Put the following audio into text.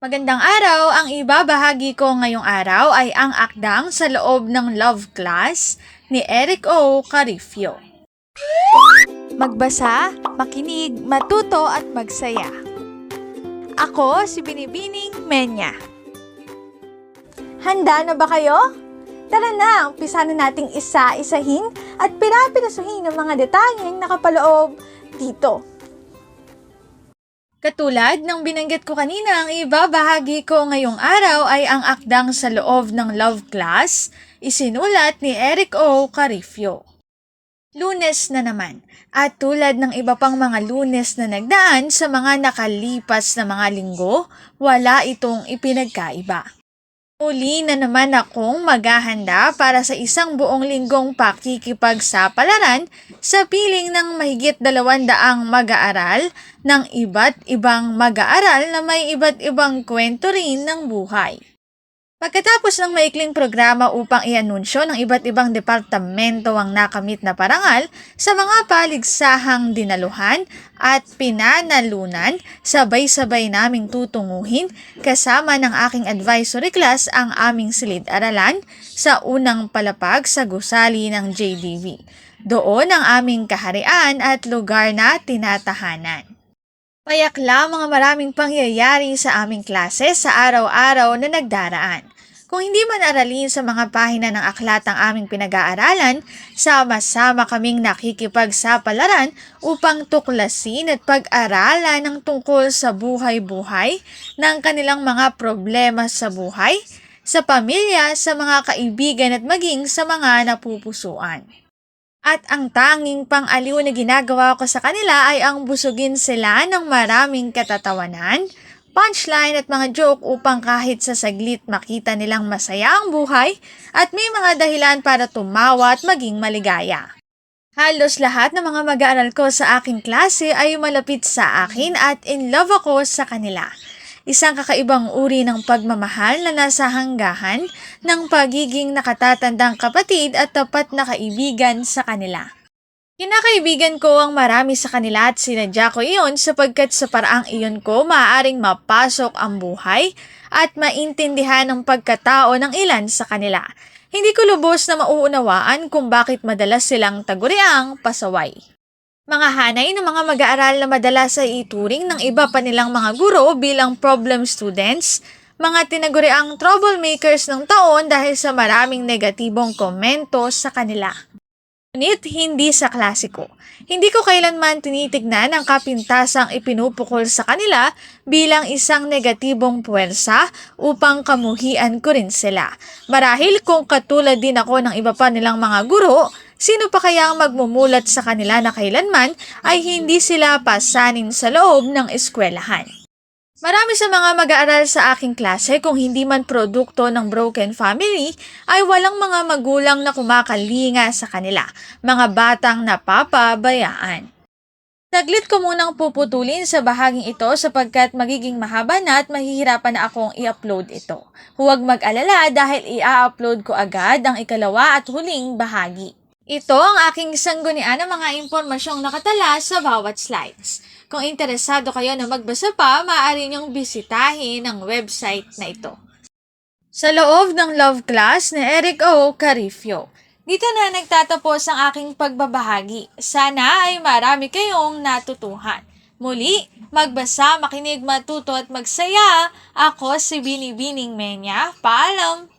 Magandang araw! Ang ibabahagi ko ngayong araw ay ang akdang sa loob ng Love Class ni Eric O. Carifio. Magbasa, makinig, matuto at magsaya. Ako si Binibining Menya. Handa na ba kayo? Tara na, umpisa na nating isa-isahin at pirapirasuhin ang mga detalyeng nakapaloob dito. Katulad ng binanggit ko kanina, ang ibabahagi ko ngayong araw ay ang akdang sa loob ng Love Class, isinulat ni Eric O. Carifio. Lunes na naman, at tulad ng iba pang mga Lunes na nagdaan sa mga nakalipas na mga linggo, wala itong ipinagkaiba. Muli na naman akong maghahanda para sa isang buong linggong pakikipagsapalaran sa piling ng mahigit 200 mag-aaral ng iba't ibang mag-aaral na may iba't ibang kwento rin ng buhay. Pagkatapos ng maikling programa upang i-anunsyo ng iba't ibang departamento ang nakamit na parangal sa mga paligsahang dinaluhan at pinanalunan, sabay-sabay naming tutunguhin kasama ng aking advisory class ang aming silid-aralan sa unang palapag sa gusali ng JDV. Doon ang aming kaharian at lugar na tinatahanan. Payakla mga maraming pangyayari sa aming klase sa araw-araw na nagdaraan. Kung hindi man aralin sa mga pahina ng aklat ang aming pinag-aaralan, sama-sama kaming nakikipagsapalaran upang tuklasin at pag-aralan ng tungkol sa buhay-buhay ng kanilang mga problema sa buhay, sa pamilya, sa mga kaibigan at maging sa mga napupusuan. At ang tanging pang-aliw na ginagawa ko sa kanila ay ang busugin sila ng maraming katatawanan, punchline at mga joke upang kahit sa saglit makita nilang masaya ang buhay at may mga dahilan para tumawa at maging maligaya. Halos lahat ng mga mag-aaral ko sa aking klase ay malapit sa akin at in love ako sa kanila. Isang kakaibang uri ng pagmamahal na nasa hanggahan ng pagiging nakatatandang kapatid at tapat na kaibigan sa kanila. Kinakaibigan ko ang marami sa kanila at sinadya ko iyon sapagkat sa paraang iyon ko maaaring mapasok ang buhay at maintindihan ang pagkatao ng ilan sa kanila. Hindi ko lubos na mauunawaan kung bakit madalas silang taguriang pasaway. Mga hanay ng mga mag-aaral na madalas ay ituring ng iba pa nilang mga guro bilang problem students, mga tinaguriang troublemakers ng taon dahil sa maraming negatibong komento sa kanila. Ngunit hindi sa klase ko. Hindi ko kailanman tinitignan ang kapintasang ipinupukol sa kanila bilang isang negatibong puwersa upang kamuhian ko rin sila. Marahil kung katulad din ako ng iba pa nilang mga guro, sino pa kaya ang magmumulat sa kanila na kailanman ay hindi sila pasanin sa loob ng eskwelahan? Marami sa mga mag-aaral sa aking klase kung hindi man produkto ng broken family ay walang mga magulang na kumakalinga sa kanila, mga batang napapabayaan. Saglit ko munang puputulin sa bahaging ito sapagkat magiging mahaba na at mahihirapan na akong i-upload ito. Huwag mag-alala dahil i-upload ko agad ang ikalawa at huling bahagi. Ito ang aking sanggunian ng mga impormasyong nakatala sa bawat slides. Kung interesado kayo na magbasa pa, maaari niyong bisitahin ang website na ito. Sa loob ng Love Class ni Eric O. Carifio. Dito na nagtatapos ang aking pagbabahagi. Sana ay marami kayong natutuhan. Muli, magbasa, makinig, matuto at magsaya. Ako si Binibining Menya. Paalam!